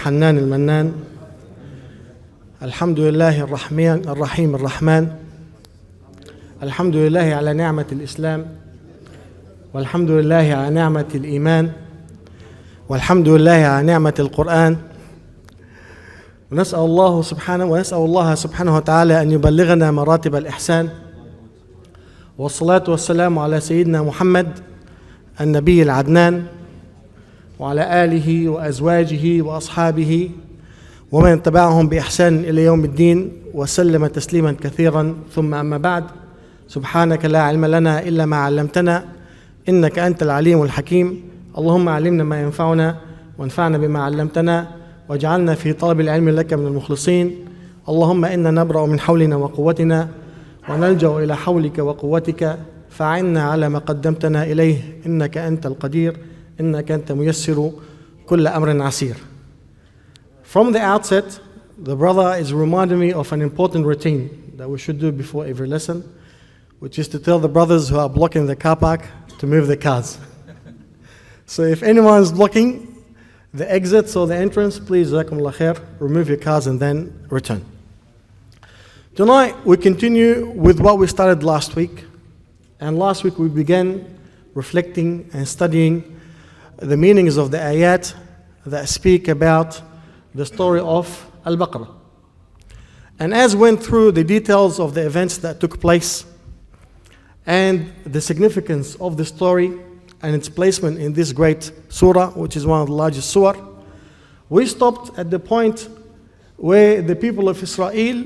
الحنان المنان الحمد لله الرحيم الرحمن الحمد لله على نعمة الإسلام والحمد لله على نعمة الإيمان والحمد لله على نعمة القرآن ونسأل الله سبحانه وتعالى أن يبلغنا مراتب الإحسان والصلاة والسلام على سيدنا محمد النبي العدنان وعلى آله وأزواجه وأصحابه ومن تبعهم بإحسان إلى يوم الدين وسلم تسليما كثيرا ثم أما بعد سبحانك لا علم لنا إلا ما علمتنا إنك أنت العليم الحكيم اللهم علمنا ما ينفعنا وانفعنا بما علمتنا واجعلنا في طلب العلم لك من المخلصين اللهم إنا نبرأ من حولنا وقوتنا ونلجأ إلى حولك وقوتك فأعنا على ما قدمتنا إليه إنك أنت القدير إنك أنت ميسر كل أمر عسير. From the outset, the brother is reminding me of an important routine that we should do before every lesson, which is to tell the brothers who are blocking the car park to move the cars. So if anyone is blocking the exits or the entrance, please, jazakumullah khair, remove your cars and then return. Tonight we continue with what we started last week. And last week we began reflecting and studying the meanings of the ayat that speak about the story of Al-Baqara. And as we went through the details of the events that took place and the significance of the story and its placement in this great surah, which is one of the largest surah, we stopped at the point where the people of Israel,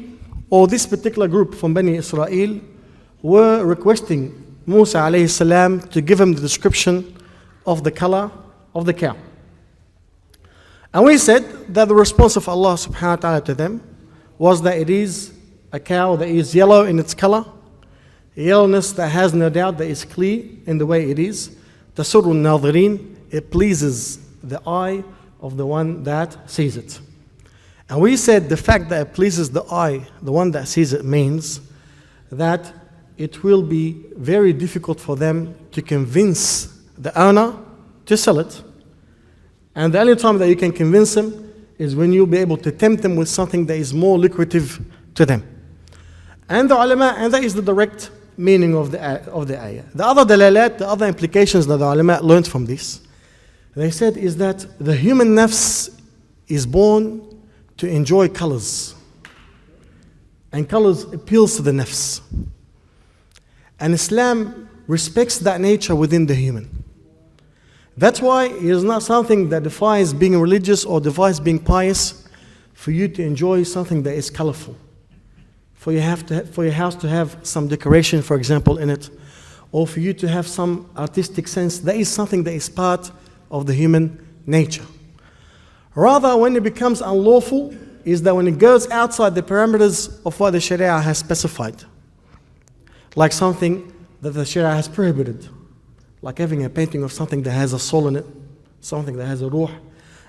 or this particular group from Bani Israel, were requesting Musa alayhi salam to give him the description of the color of the cow. And we said that the response of Allah subhanahu wa ta'ala to them was that it is a cow that is yellow in its color, yellowness that has no doubt that is clear in the way it is. Tasurru al-nadhirin, it pleases the eye of the one that sees it. And we said the fact that it pleases the eye, the one that sees it, means that it will be very difficult for them to convince the owner to sell it. And the only time that you can convince them is when you'll be able to tempt them with something that is more lucrative to them. And the ulama, and that is the direct meaning of the ayah. The other dalalat, the other implications that the ulama learned from this, they said is that the human nafs is born to enjoy colors. And colors appeals to the nafs. And Islam respects that nature within the human. That's why it is not something that defies being religious or defies being pious for you to enjoy something that is colorful. For your house to have some decoration, for example, in it, or for you to have some artistic sense. That is something that is part of the human nature. Rather, when it becomes unlawful, is that when it goes outside the parameters of what the Sharia has specified. Like something that the Sharia has prohibited. Like having a painting of something that has a soul in it, something that has a ruh,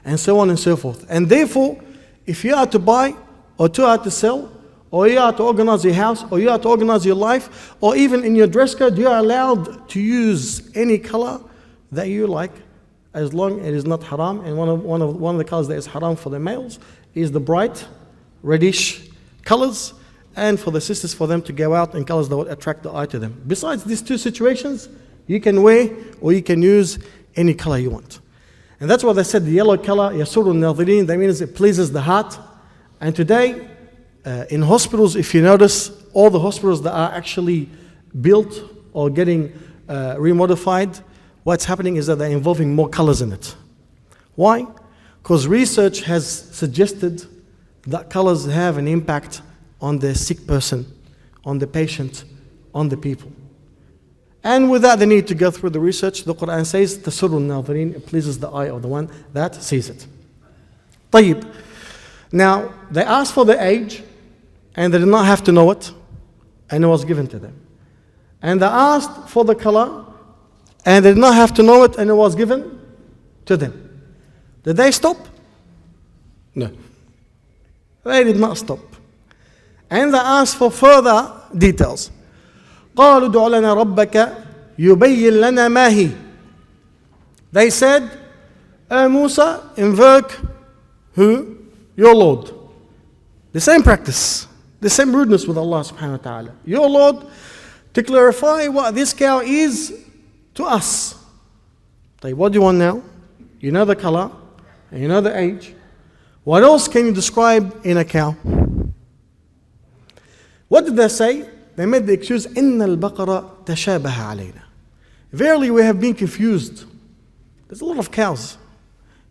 and so on and so forth. And therefore, if you are to buy, or to are to sell, or you are to organize your house, or you are to organize your life, or even in your dress code, you are allowed to use any color that you like, as long as it is not haram. And one of the colors that is haram for the males is the bright reddish colors, and for the sisters, for them to go out in colors that would attract the eye to them. Besides these two situations, you can wear or you can use any color you want. And that's why they said the yellow color, yasurru al-nadhirin, that means it pleases the heart. And today, in hospitals, if you notice, all the hospitals that are actually built or getting remodified, what's happening is that they're involving more colors in it. Why? Because research has suggested that colors have an impact on the sick person, on the patient, on the people. And without the need to go through the research, the Quran says, تَسُرُّ النَّاظِرِينَ, it pleases the eye of the one that sees it. طيب. Now, they asked for the age, and they did not have to know it, and it was given to them. And they asked for the color, and they did not have to know it, and it was given to them. Did they stop? No. They did not stop. And they asked for further details. قالوا ادع لنا ربك يبين لنا ما هي. They said, O Musa, invoke who? Your Lord. The same practice, the same rudeness with Allah subhanahu wa ta'ala. Your Lord, to clarify what this cow is to us. What do you want now? You know the color, and you know the age. What else can you describe in a cow? What did they say? They made the excuse, إِنَّ الْبَقَرَ تَشَابَهَ عَلَيْنَا. Verily we have been confused. There's a lot of cows.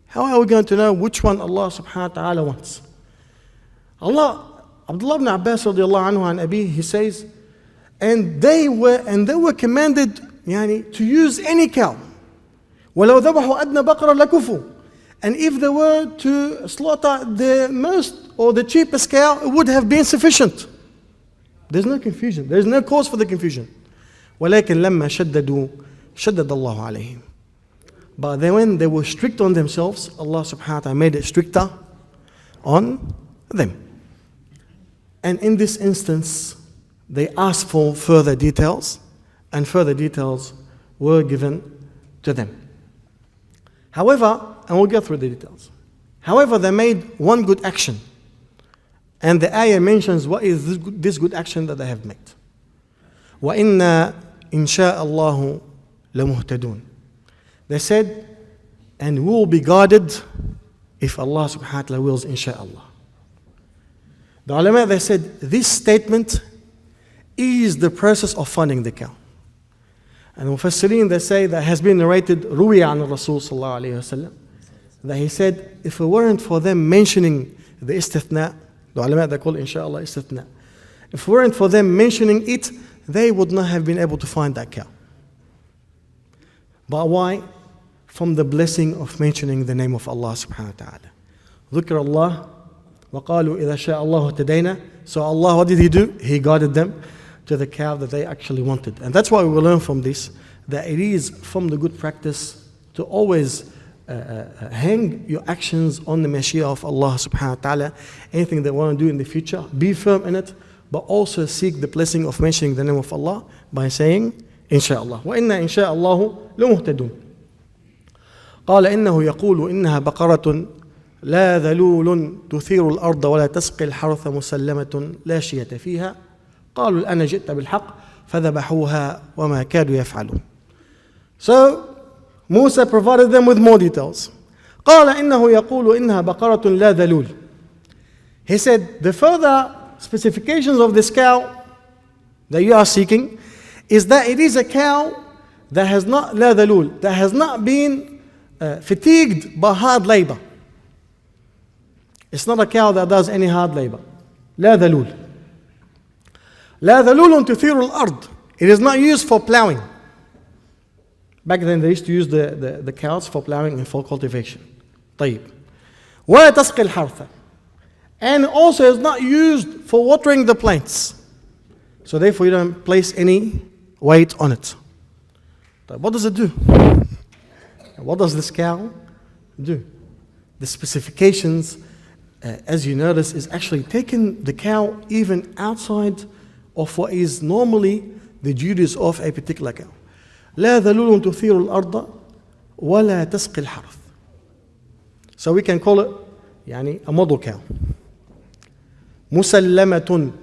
How are we going to know which one Allah subhanahu wa ta'ala wants? Abdullah ibn Abbas radiallahu anhu an Abi, he says, and they were commanded to use any cow. وَلَوْ ذَبَحُوا أَدْنَى بَقَرَ لَكُفُوا. And if they were to slaughter the most or the cheapest cow, it would have been sufficient. There's no confusion. There's no cause for the confusion. ولكن لما شددوا شدد الله عليهم. But then when they were strict on themselves, Allah subhanahu wa ta'ala made it stricter on them. And in this instance, they asked for further details, and further details were given to them. However, and we'll get through the details. However, they made one good action. And the ayah mentions what is this good action that they have made. وَإِنَّا إِن شَاءَ اللَّهُ لَمُهْتَدُونَ. They said, and we will be guarded if Allah subhanahu wa ta'ala wills, insha'Allah. The ulama, they said, this statement is the process of finding the cow. And the Mufassirin, they say that has been narrated, ruwiya an Rasul sallallahu alayhi wa sallam, that he said, if it weren't for them mentioning the istithna, the ulama, they call it insha'Allah istithna. If it weren't for them mentioning it, they would not have been able to find that cow. But why? From the blessing of mentioning the name of Allah subhanahu wa ta'ala. ذكر الله وقالوا إذا شاء الله تدينا. So Allah, what did He do? He guided them to the cow that they actually wanted. And that's why we will learn from this, that it is from the good practice to always hang your actions on the Mashiach of Allah subhanahu wa ta'ala. Anything they want to do in the future, be firm in it, but also seek the blessing of mentioning the name of Allah by saying, insha'Allah. وَإِنَّا إِنْ شَاءَ اللَّهُ لَمُهْتَدُونَ. قال إنه يقول إنها بقرة لا ذلول تثير الأرض ولا تسقي الحرث مسلمة لا شية فيها قالوا الآن جئت بالحق فذبحوها وما كادوا يفعلون. So Musa provided them with more details. قال إنه يقول إنها بقرة لا ذلول. He said the further specifications of this cow that you are seeking is that it is a cow that has not لا ذلول, that has not been fatigued by hard labor. It's not a cow that does any hard labor. لا ذلول. لا ذلول تثير الأرض. It is not used for plowing. Back then they used to use the cows for plowing and for cultivation. طيب. ولا تسقي الحرث. And also is not used for watering the plants. So therefore you don't place any weight on it. But what does it do? What does this cow do? The specifications, as you notice, is actually taking the cow even outside of what is normally the duties of a particular cow. لا ذلول تثير الأرض ولا تسقي الحرث. So we can call it a model cow. مسلمة.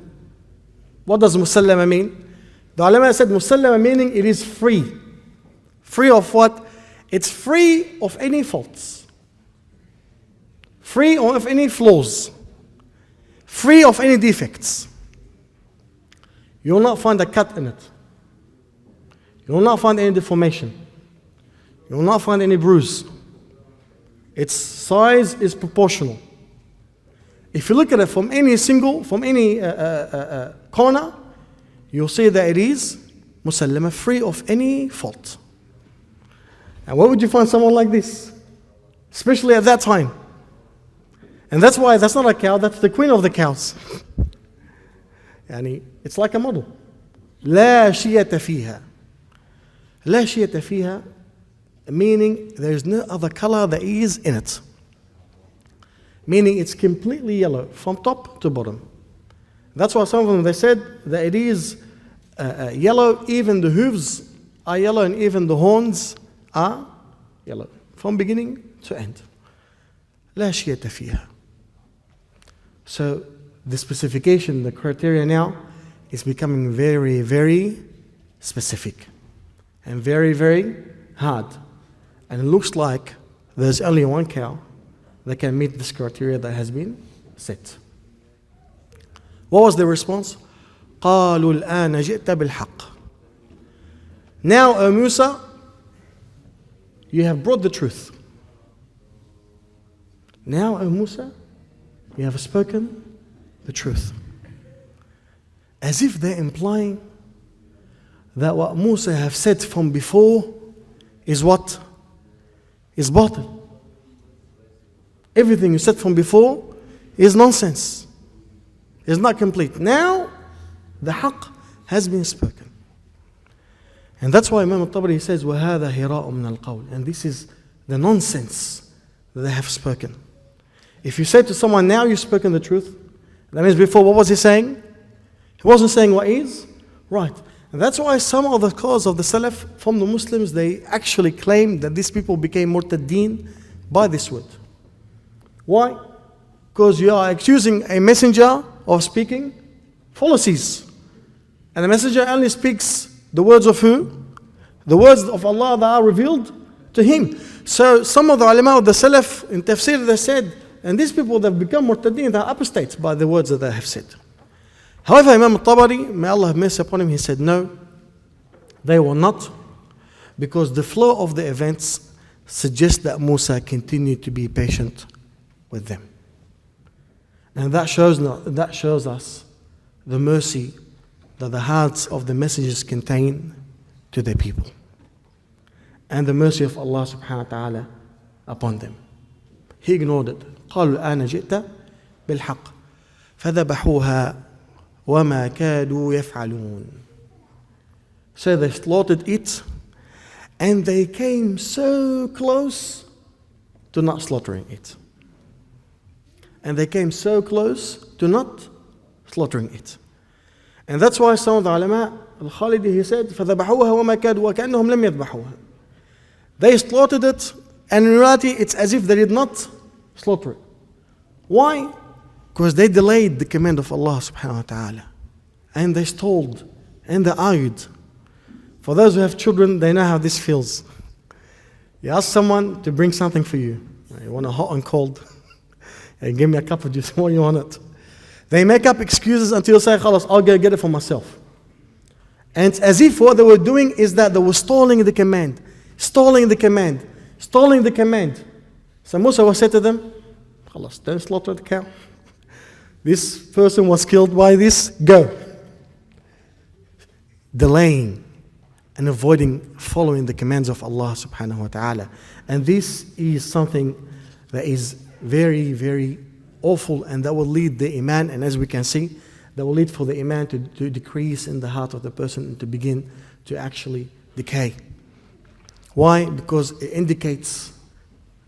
What does مسلمة mean? The ulama said مسلمة meaning it is free. Free of what? It's free of any faults. Free of any flaws. Free of any defects. You will not find a cut in it. You will not find any deformation. You will not find any bruise. Its size is proportional. If you look at it from any corner, you'll see that it is musallama, free of any fault. And where would you find someone like this? Especially at that time. And that's why that's not a cow, that's the queen of the cows. It's like a model. لا شية فيها. لا شية فيها, meaning there's no other color that is in it. Meaning it's completely yellow from top to bottom. That's why some of them, they said that it is yellow, even the hooves are yellow and even the horns are yellow. From beginning to end. لا شية فيها. So the specification, the criteria now is becoming very, very specific and very, very hard. And it looks like there's only one cow that can meet this criteria that has been set. What was the response? قالوا الآن جئت بالحق. Now, O Musa, you have brought the truth. Now, O Musa, you have spoken the truth. As if they're implying that what Musa have said from before is what? Is batil. Everything you said from before is nonsense. It's not complete. Now, the haqq has been spoken. And that's why Imam al-Tabari says, وَهَذَا هِرَاءٌ مِنَ الْقَوْلِ. And this is the nonsense that they have spoken. If you say to someone, now you've spoken the truth, that means before, what was he saying? He wasn't saying what is right. And that's why some of the scholars of the Salaf from the Muslims, they actually claim that these people became murtaddeen by this word. Why? Because you are accusing a messenger of speaking fallacies. And the messenger only speaks the words of who? The words of Allah that are revealed to him. So some of the ulama of the Salaf in tafsir, they said, and these people that have become murtaddeen, they are apostates by the words that they have said. However, Imam al-Tabari, may Allah have mercy upon him, he said, no, they were not, because the flow of the events suggests that Musa continued to be patient with them. And that shows us the mercy that the hearts of the messengers contain to their people. And the mercy of Allah subhanahu wa ta'ala upon them. He ignored it. قالوا الآن جئت بالحق فذبحوها وما كادوا يفعلون. So they slaughtered it and they came so close to not slaughtering it. And they came so close to not slaughtering it. And that's why some of the ulama, Al-Khalidi, he said, فَذَبَحُوهَا وَمَا كَادُوا وَكَأَنَّهُمْ لَمْ يَذْبَحُوهَا. They slaughtered it, and in reality, it's as if they did not slaughter it. Why? Because they delayed the command of Allah subhanahu wa ta'ala. And they stalled, and they argued. For those who have children, they know how this feels. You ask someone to bring something for you. You want a hot and cold. Hey, give me a cup of juice. What do you want it? They make up excuses until you say, Khalas, I'll go get it for myself. And it's as if what they were doing is that they were stalling the command. Stalling the command. Stalling the command. So Musa was said to them, Khalas, don't slaughter the cow. This person was killed by this. Go. Delaying and avoiding following the commands of Allah subhanahu wa ta'ala. And this is something that is very, very awful, and that will lead the iman, and as we can see, that will lead for the iman to decrease in the heart of the person and to begin to actually decay. Why? Because it indicates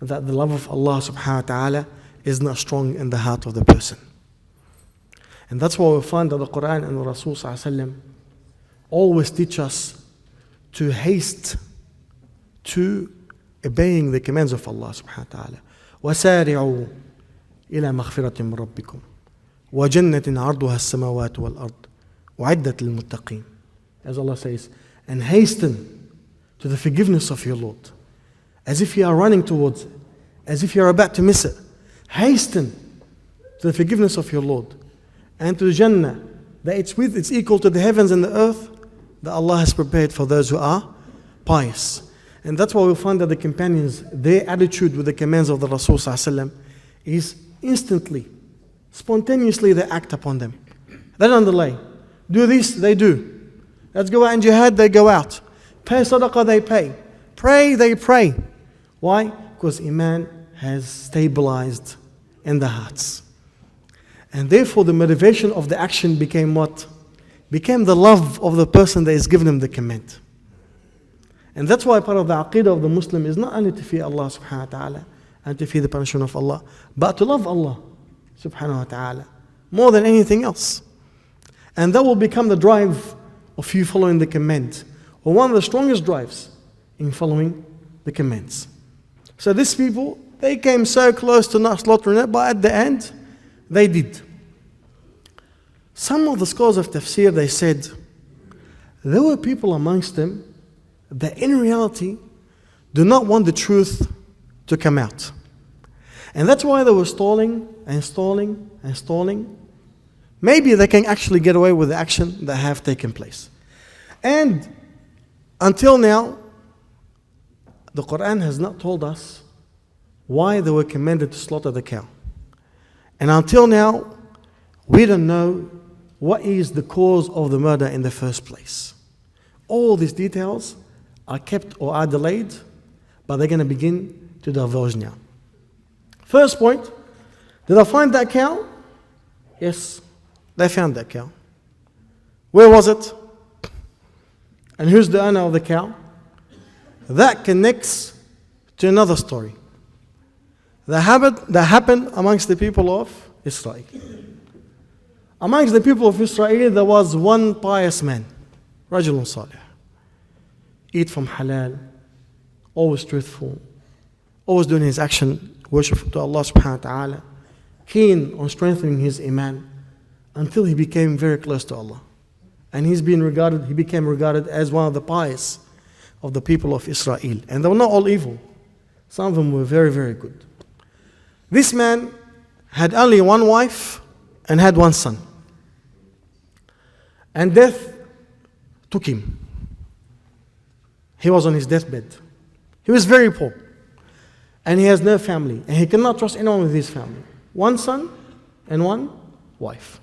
that the love of Allah subhanahu wa ta'ala is not strong in the heart of the person. And that's why we find that the Quran and the Rasul sallallahu alaihi wasallam always teach us to haste to obeying the commands of Allah subhanahu wa ta'ala. وَسَارِعُوا إلى مغفرة من ربكم وجنة عرضها السماوات والأرض وعدت للمتقين. As Allah says, and hasten to the forgiveness of your Lord, as if you are running towards it, as if you are about to miss it. Hasten to the forgiveness of your Lord and to the Jannah that it's equal to the heavens and the earth that Allah has prepared for those who are pious. And that's why we find that the companions, their attitude with the commands of the Rasul sallallahu alaihi wasallam is instantly Spontaneously they act upon them. They don't delay. Do this, they do. Let's go out in jihad, they go out. Pay sadaqah, they pay. Pray, they pray. Why? Because Iman has stabilized in the hearts. And therefore the motivation of the action became what? Became the love of the person that is giving him the command. And that's why part of the aqidah of the Muslim is not only to fear Allah subhanahu wa ta'ala and to fear the punishment of Allah, but to love Allah subhanahu wa ta'ala more than anything else. And that will become the drive of you following the command, or one of the strongest drives in following the commands. So these people, they came so close to not slaughtering it, but at the end, they did. Some of the scholars of tafsir, they said, there were people amongst them that in reality do not want the truth to come out. And that's why they were stalling and stalling and stalling. Maybe they can actually get away with the action that have taken place. And until now, the Quran has not told us why they were commanded to slaughter the cow. And until now, we don't know what is the cause of the murder in the first place. All these details are kept or are delayed, but they're going to begin to divulge now. First point, did I find that cow? Yes, they found that cow. Where was it? And who's the owner of the cow? That connects to another story that happened amongst the people of Israel. Amongst the people of Israel, there was one pious man, Rajulun Salih. Eat from halal, always truthful, always doing his action, worship to Allah subhanahu wa ta'ala, keen on strengthening his iman, until he became very close to Allah. And he became regarded as one of the pious of the people of Israel. And they were not all evil. Some of them were very, very good. This man had only one wife and had one son. And death took him. He was on his deathbed. He was very poor. And he has no family. And he cannot trust anyone with his family. One son and one wife.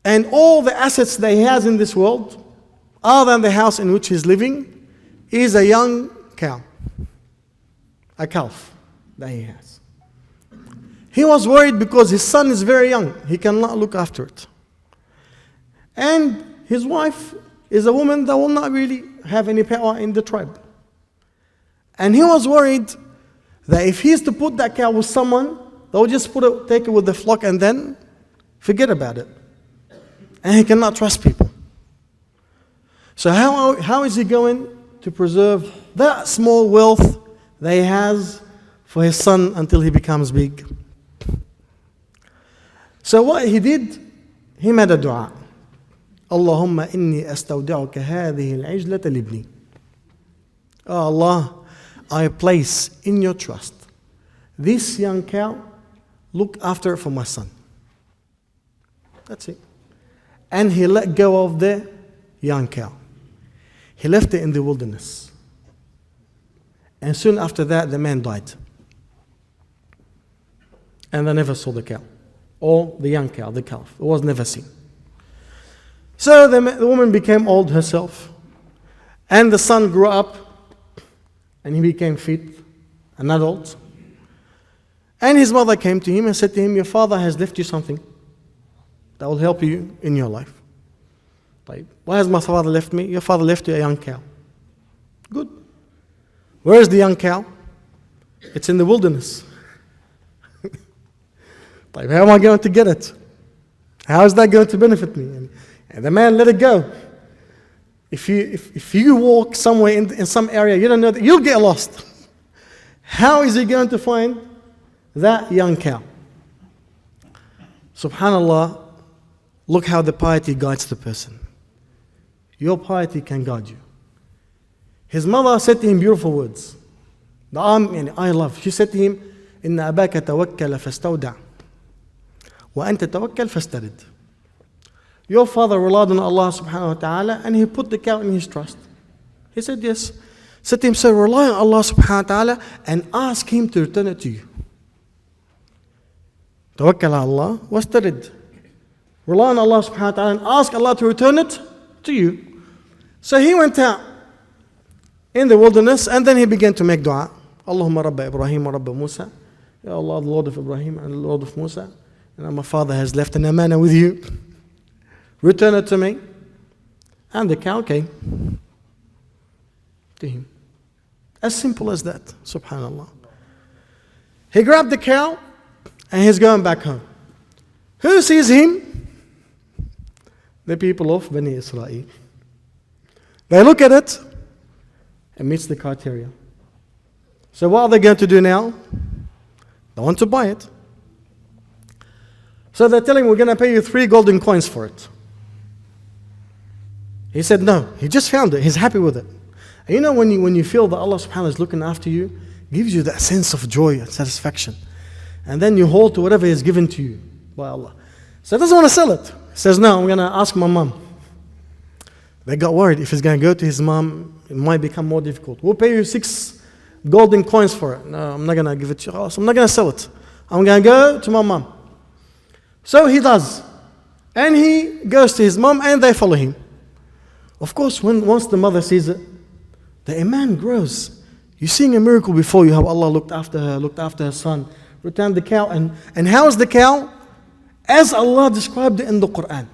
And all the assets that he has in this world, other than the house in which he's living, is a young cow. A calf that he has. He was worried because his son is very young. He cannot look after it. And his wife is a woman that will not really have any power in the tribe. And he was worried that if he is to put that cow with someone, they'll just take it with the flock and then forget about it. And he cannot trust people. So how is he going to preserve that small wealth that he has for his son until he becomes big? So what he did, he made a dua. Allahumma inni astawdi'uka hadhihi al-'ijlata libni. Oh Allah, I place in your trust this young cow, look after it for my son. That's it. And he let go of the young cow. He left it in the wilderness. And soon after that, the man died. And they never saw the cow. Or the young cow, the calf. It was never seen. So the woman became old herself. And the son grew up. And he became fit, an adult. And his mother came to him and said to him, your father has left you something that will help you in your life. Like, why has my father left me? Your father left you a young cow. Good. Where is the young cow? It's in the wilderness. Like, how am I going to get it? How is that going to benefit me? And the man let it go. If you walk somewhere in some area, you don't know that, you'll get lost. How is he going to find that young cow? Subhanallah, look how the piety guides the person. Your piety can guide you. His mother said to him beautiful words. I love. She said to him, إن أباك توكل فاستودع وأنت توكل فاسترد. Your father relied on Allah subhanahu wa ta'ala and he put the cow in his trust. He said yes. Said to him, so rely on Allah subhanahu wa ta'ala and ask him to return it to you. Tawakkal ala Allah, wastarid. Rely on Allah subhanahu wa ta'ala and ask Allah to return it to you. So he went out in the wilderness and then he began to make dua. Allahumma Rabba Ibrahim wa Rabba Musa. Ya Allah, the Lord of Ibrahim and the Lord of Musa. And my father has left an amana with you. Return it to me. And the cow came to him. As simple as that, subhanallah. He grabbed the cow and he's going back home. Who sees him? The people of Bani Israel. They look at it, it meets the criteria. So what are they going to do now? They want to buy it. So they're telling him, we're going to pay you 3 golden coins for it. He said no, he just found it, he's happy with it. And you know when you feel that Allah subhanahu wa ta'ala is looking after you, gives you that sense of joy and satisfaction. And then you hold to whatever is given to you by Allah. So he doesn't want to sell it. He says, no, I'm going to ask my mom. They got worried. If he's going to go to his mom, it might become more difficult. We'll pay you 6 golden coins for it. No, I'm not going to give it to you. I'm not going to sell it. I'm going to go to my mom. So he does. And he goes to his mom and they follow him. Of course, once the mother sees it, the iman grows. You're seeing a miracle before you, how Allah looked after her son, returned the cow. And how is the cow? As Allah described it in the Quran.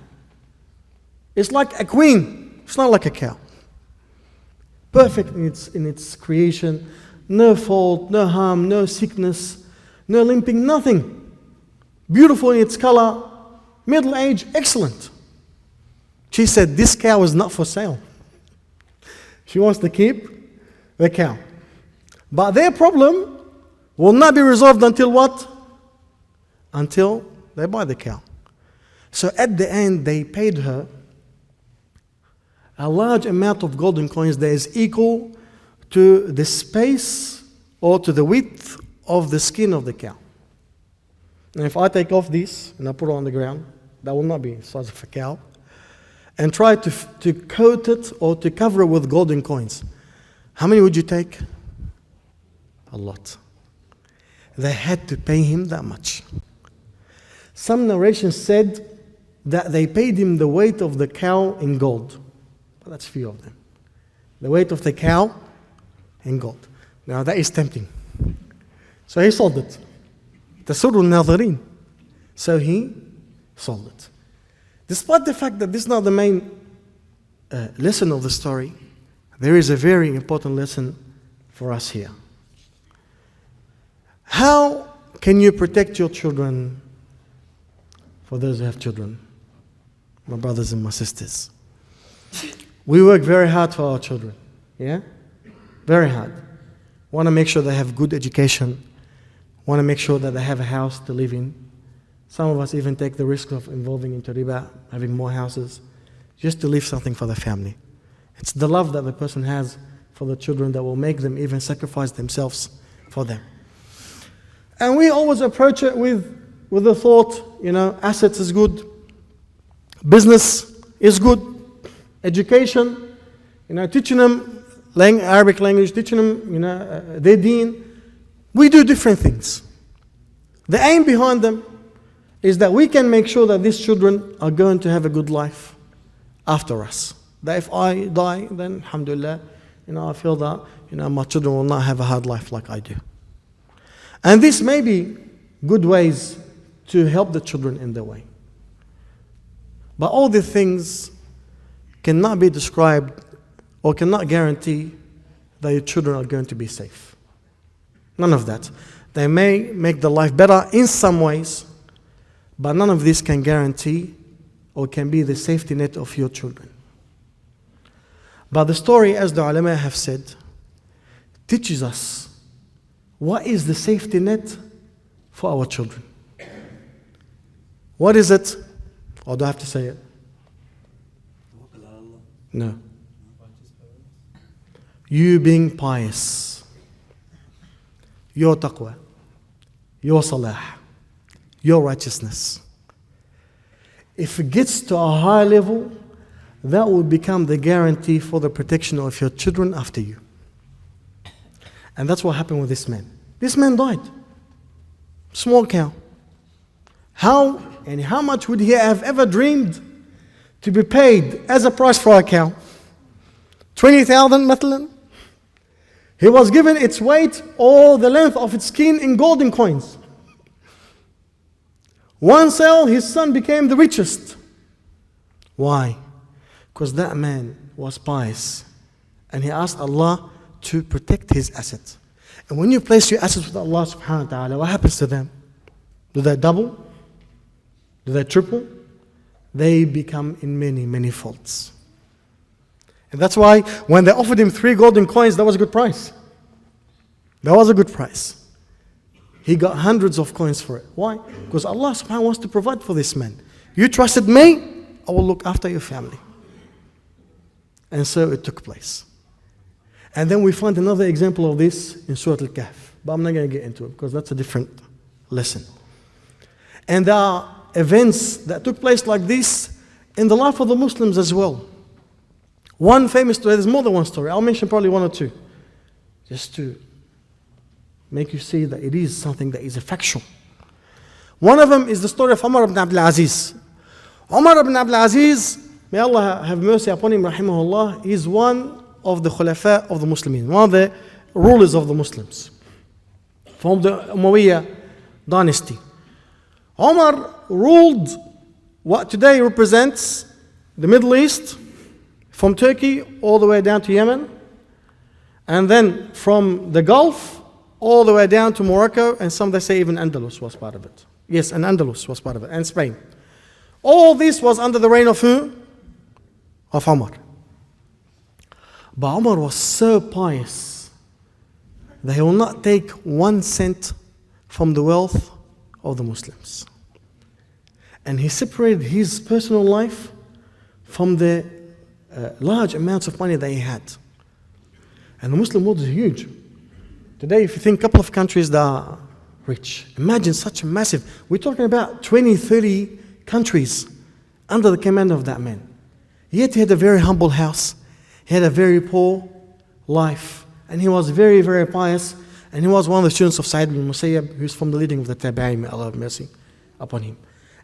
It's like a queen. It's not like a cow. Perfect in its creation. No fault, no harm, no sickness, no limping, nothing. Beautiful in its color, middle age, excellent. She said, this cow is not for sale. She wants to keep the cow. But their problem will not be resolved until what? Until they buy the cow. So at the end, they paid her a large amount of golden coins that is equal to the space or to the width of the skin of the cow. And if I take off this and I put it on the ground, that will not be the size of a cow, and try to coat it or to cover it with golden coins, how many would you take? A lot. They had to pay him that much. Some narrations said that they paid him the weight of the cow in gold. But that's few of them. The weight of the cow in gold. Now that is tempting. So he sold it. Tasurru al-nadhirin. So he sold it. Despite the fact that this is not the main lesson of the story, there is a very important lesson for us here. How can you protect your children? For those who have children, my brothers and my sisters, we work very hard for our children. Yeah? Very hard. Want to make sure they have good education. Want to make sure that they have a house to live in. Some of us even take the risk of involving into riba, having more houses, just to leave something for the family. It's the love that the person has for the children that will make them even sacrifice themselves for them. And we always approach it with the thought, assets is good, business is good, education, teaching them Arabic language, teaching them, their deen. We do different things. The aim behind them is that we can make sure that these children are going to have a good life after us. That if I die, then alhamdulillah, I feel that, my children will not have a hard life like I do. And this may be good ways to help the children in their way. But all these things cannot be described or cannot guarantee that your children are going to be safe. None of that. They may make the life better in some ways, but none of this can guarantee or can be the safety net of your children. But the story, as the ulama have said, teaches us what is the safety net for our children. What is it? Or do I have to say it? No. You being pious, your taqwa, your salah, your righteousness. If it gets to a high level, that will become the guarantee for the protection of your children after you. And that's what happened with this man. This man died. Small cow. how much would he have ever dreamed to be paid as a price for a cow? 20,000 مثلا. He was given its weight or the length of its skin in golden coins. One sale, his son became the richest. Why? Because that man was pious. And he asked Allah to protect his assets. And when you place your assets with Allah subhanahu wa ta'ala, what happens to them? Do they double? Do they triple? They become in many, many folds. And that's why when they offered him 3 golden coins, that was a good price. That was a good price. He got hundreds of coins for it. Why? Because Allah subhanahu wa ta'ala wants to provide for this man. You trusted me, I will look after your family. And so it took place. And then we find another example of this in Surah Al-Kahf. But I'm not going to get into it because that's a different lesson. And there are events that took place like this in the life of the Muslims as well. One famous story, there's more than one story. I'll mention probably 1 or 2. Just to make you see that it is something that is factual. One of them is the story of Umar ibn Abdul Aziz. Umar ibn Abdul Aziz, may Allah have mercy upon him, rahimahullah, is one of the khulafa of the Muslims, one of the rulers of the Muslims from the Umayyad dynasty. Umar ruled what today represents the Middle East, from Turkey all the way down to Yemen, and then from the Gulf all the way down to Morocco, and some they say even Andalus was part of it. Yes, and Andalus was part of it, and Spain. All this was under the reign of who? Of Umar. But Umar was so pious that he will not take 1 cent from the wealth of the Muslims. And he separated his personal life from the large amounts of money that he had. And the Muslim world is huge. Today, if you think a couple of countries that are rich, imagine such a massive, we're talking about 20, 30 countries under the command of that man. Yet he had a very humble house. He had a very poor life. And he was very, very pious. And he was one of the students of Sa'id ibn Musayyab, who's from the leading of the Tabi'in, may Allah have mercy upon him.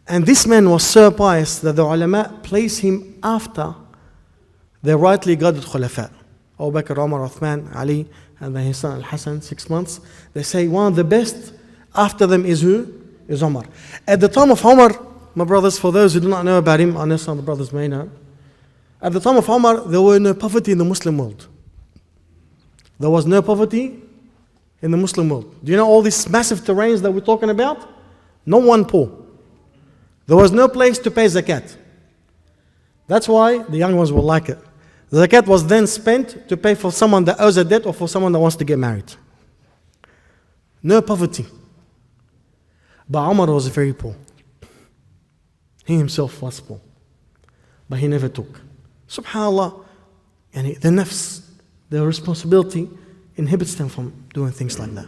And this man was so pious that the ulama placed him after the rightly guided khulafa. Abu Bakr, Umar, Uthman, Ali, and then his son Al-Hassan, 6 months. They say one of the best after them is who? Is Umar. At the time of Umar, my brothers, for those who do not know about him, I know some of the brothers may know. At the time of Umar, there were no poverty in the Muslim world. There was no poverty in the Muslim world. Do you know all these massive terrains that we're talking about? No one poor. There was no place to pay zakat. That's why the young ones will like it. The zakat was then spent to pay for someone that owes a debt or for someone that wants to get married. No poverty. But Umar was very poor. He himself was poor. But he never took. SubhanAllah, and the nafs, the responsibility inhibits them from doing things like that.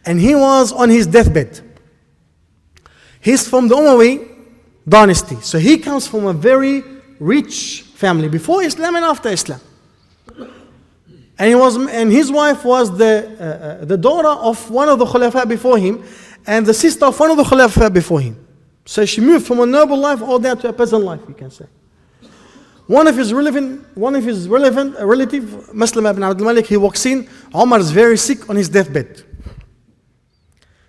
And he was on his deathbed. He's from the Umayyad dynasty. So he comes from a very rich family before Islam and after Islam. And his wife was the daughter of one of the khulafa before him and the sister of one of the khulafa before him. So she moved from a noble life all down to a peasant life, you can say. One of his relevant relative, Muslim ibn Abdul Malik, he walks in. Umar is very sick on his deathbed.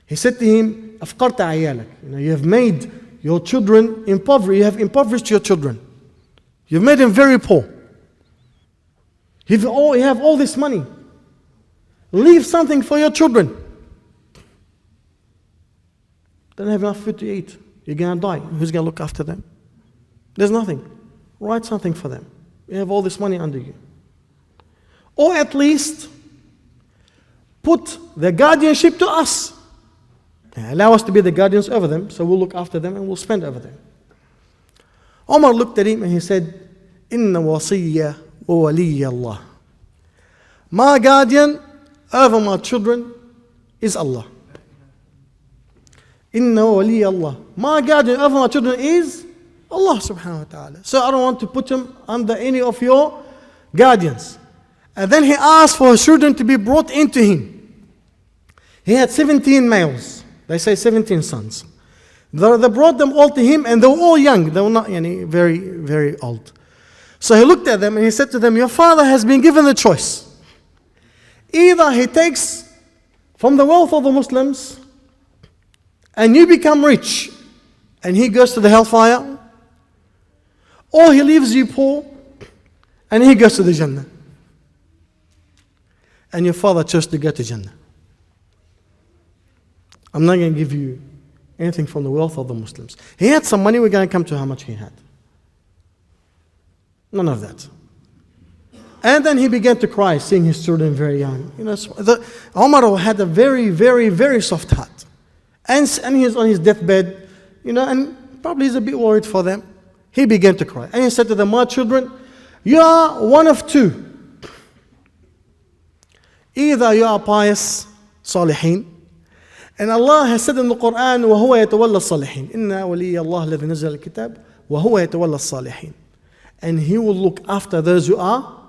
He said to him, أفقرت عيالك. You have made your children impoverished. You have impoverished your children. You've made them very poor. You have all this money. Leave something for your children. Don't have enough food to eat. You're going to die. Who's going to look after them? There's nothing. Write something for them. You have all this money under you. Or at least put the guardianship to us. Allow us to be the guardians over them, so we'll look after them and we'll spend over them. Umar looked at him and he said, Inna wasiyya wa waliyya Allah. My guardian over my children is Allah. Inna waliyya Allah. My guardian over my children is Allah subhanahu wa ta'ala. So I don't want to put him under any of your guardians. And then he asked for his children to be brought into him. He had 17 males. They say 17 sons. They brought them all to him, and they were all young. They were not very, very old. So he looked at them and he said to them, your father has been given the choice. Either he takes from the wealth of the Muslims and you become rich and he goes to the hellfire, or he leaves you poor and he goes to the Jannah. And your father chose to go to Jannah. I'm not going to give you anything from the wealth of the Muslims. He had some money, we're going to come to how much he had. None of that. And then he began to cry, seeing his children very young. Umar had a very, very, very soft heart. And he's on his deathbed, and probably he's a bit worried for them. He began to cry. And he said to them, my children, you are one of two. Either you are pious, salihin, and Allah has said in the Quran, وَهُوَ يَتَوَلَّى الصَّالِحِينَ إِنَّا وَلِيَّ اللَّهِ الَّذِي نَزَّلَ الْكِتَابَ وَهُوَ يَتَوَلَّى الصَّالِحِينَ. And He will look after those who are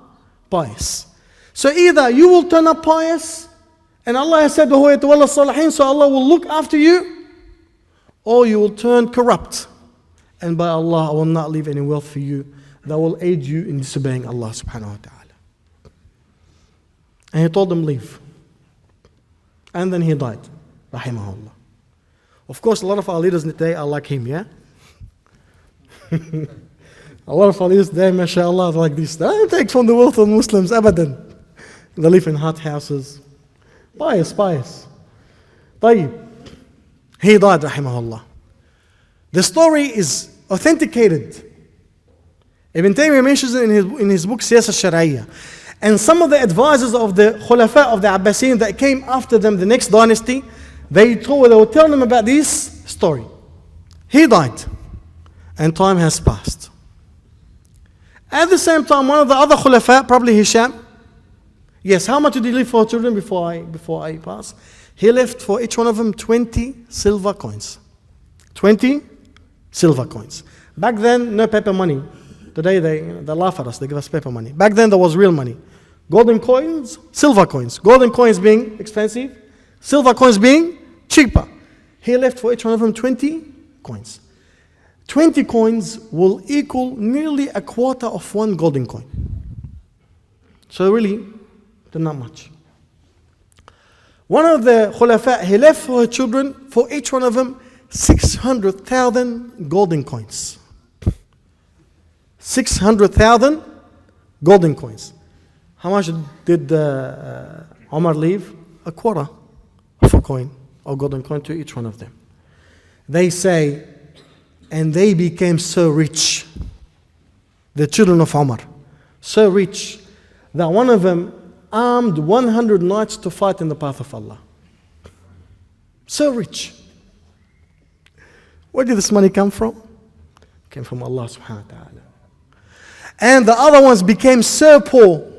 pious. So either you will turn up pious, and Allah has said, وَهُوَ يَتَوَلَّى الصَّالِحِينَ, so Allah will look after you, or you will turn corrupt. And by Allah, I will not leave any wealth for you that will aid you in disobeying Allah subhanahu wa ta'ala. And he told them, leave. And then he died, rahimahullah. Of course, a lot of our leaders today are like him, yeah? A lot of our leaders today, mashallah, are like this. They don't take from the wealth of Muslims, abadan. They live in hot houses. Pious. طيب. He died, rahimahullah. The story is authenticated. Ibn Taymiyyah mentions it in his book, Siyasa Shar'iyya. And some of the advisors of the Khulafa of the Abbasiyin that came after them, the next dynasty, they were telling them about this story. He died, and time has passed. At the same time, one of the other Khulafa, probably Hisham, yes, how much did he leave for children before I pass? He left for each one of them 20 silver coins. 20 silver coins. Back then, no paper money. Today they laugh at us, they give us paper money. Back then there was real money. Golden coins, silver coins. Golden coins being expensive, silver coins being cheaper. He left for each one of them 20 coins. 20 coins will equal nearly a quarter of one golden coin. So really, they're not much. One of the Khulafa, he left for her children, for each one of them, 600,000 golden coins. 600,000 golden coins. How much did Omar leave? A quarter of a coin, or golden coin, to each one of them. They say, and they became so rich, the children of Omar, so rich, that one of them armed 100 knights to fight in the path of Allah. So rich. Where did this money come from? It came from Allah subhanahu wa ta'ala. And the other ones became so poor,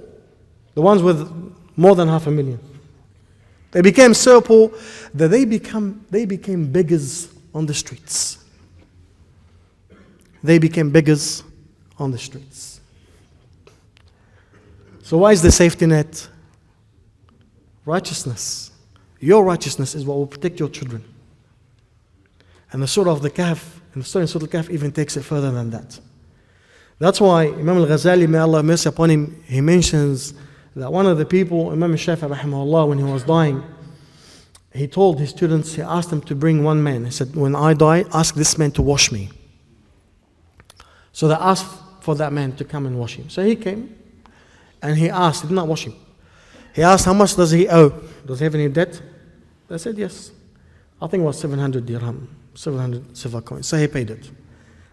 the ones with more than 500,000. They became so poor that they became beggars on the streets. They became beggars on the streets. So why is the safety net? Righteousness. Your righteousness is what will protect your children. And the Surah of the Kahf, and the story in Surah Al-Kahf even takes it further than that. That's why Imam Al-Ghazali, may Allah have mercy upon him, he mentions that one of the people, Imam Shafi'i rahimahullah, when he was dying, he told his students, he asked them to bring one man. He said, when I die, ask this man to wash me. So they asked for that man to come and wash him. So he came and he asked, he did not wash him. He asked, how much does he owe? Does he have any debt? They said, yes. I think it was 700 dirham, 700 silver coins. So he paid it.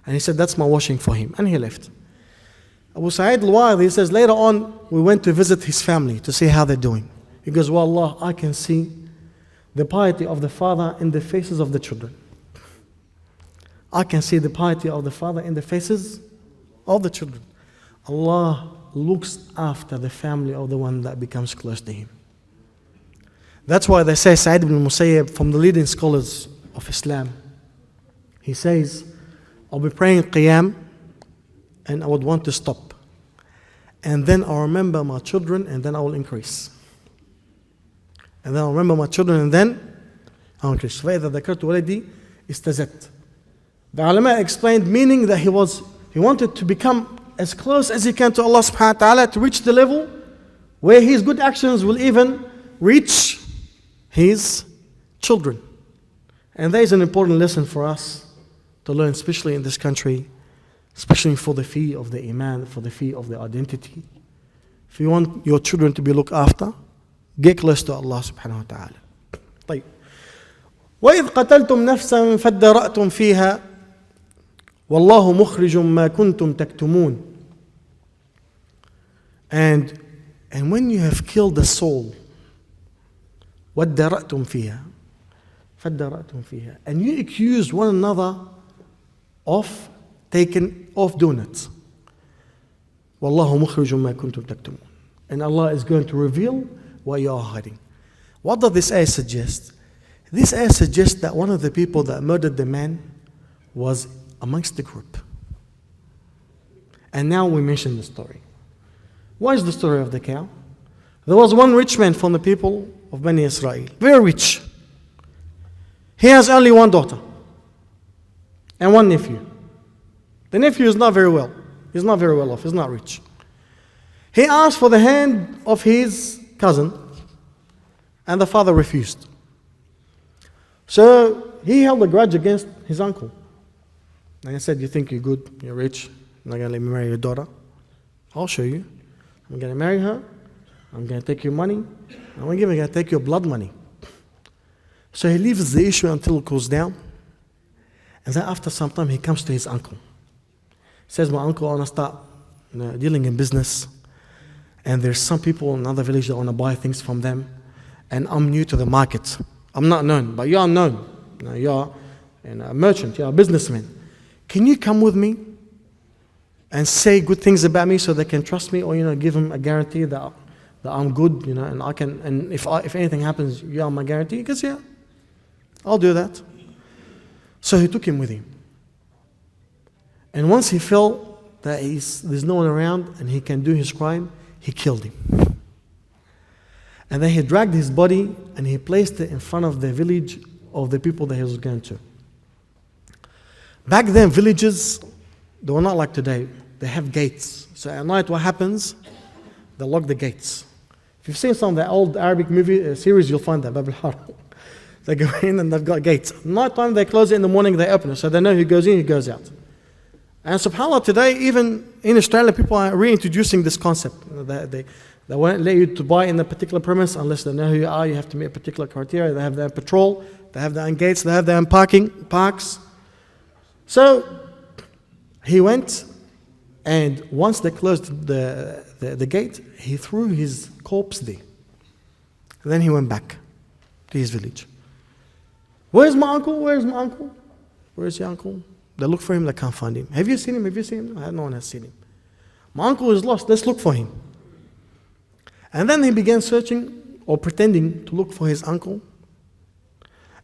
And he said, that's my washing for him. And he left. Abu Sa'id al-Wa'idhi, he says, later on, we went to visit his family to see how they're doing. He goes, well, Allah, I can see the piety of the father in the faces of the children. I can see the piety of the father in the faces of the children. Allah looks after the family of the one that becomes close to him. That's why they say Sa'id ibn Musayyib, from the leading scholars of Islam, he says, I'll be praying Qiyam and I would want to stop. And then I'll remember my children and then I will increase. And then I'll remember my children and then I'll increase. فَإِذَا ذَكَرْتُ وَلَدِي استزدت. The ulama explained, meaning that he wanted to become as close as he can to Allah subhanahu wa ta'ala, to reach the level where his good actions will even reach his children. And that is an important lesson for us to learn, especially in this country, especially for the fee of the iman, for the fee of the identity. If you want your children to be looked after, get close to Allah subhanahu wa ta'ala. طيب. وإذ قتلتم نفسا فادرأتم فيها والله مخرج ما كنتم تكتمون. And when you have killed the soul, وادرأتم فيها فادرأتم فيها, and you accuse one another of doing it. والله مخرج ما كنتم تكتمون. And Allah is going to reveal what you are hiding. What does this ayah suggest? This ayah suggests that one of the people that murdered the man was amongst the group. And now we mention the story. What is the story of the cow? There was one rich man from the people of Bani Israel, very rich. He has only one daughter and one nephew. The nephew is not very well. He's not very well off. He's not rich. He asked for the hand of his cousin, and the father refused. So he held a grudge against his uncle. And he said, you think you're good, you're rich, you're not going to let me marry your daughter? I'll show you. I'm going to marry her. I'm going to take your money. I'm going to take your blood money. So he leaves the issue until it cools down. And then after some time, he comes to his uncle. He says, my uncle, I want to start dealing in business. And there's some people in another village that want to buy things from them. And I'm new to the market. I'm not known, but you're known. You're a merchant, you're a businessman. Can you come with me and say good things about me so they can trust me, or give them a guarantee that I'm good, and I can, and if anything happens, you are my guarantee? He goes, yeah, I'll do that. So he took him with him. And once he felt that there's no one around and he can do his crime, he killed him. And then he dragged his body and he placed it in front of the village of the people that he was going to. Back then, villages, they were not like today. They have gates. So at night, what happens? They lock the gates. If you've seen some of the old Arabic movie series, you'll find that. Bab al-Haram. They go in and they've got gates. At night time, they close it. In the morning, they open it. So they know who goes in, who goes out. And subhanAllah, today, even in Australia, people are reintroducing this concept. They won't let you to buy in a particular premise unless they know who you are. You have to meet a particular criteria. They have their patrol. They have their own gates. They have their own parks. So he went, and once they closed the gate, he threw his corpse there. And then he went back to his village. Where's my uncle? Where's my uncle? Where's your uncle? They look for him, they can't find him. Have you seen him? Have you seen him? No one has seen him. My uncle is lost, let's look for him. And then he began searching or pretending to look for his uncle.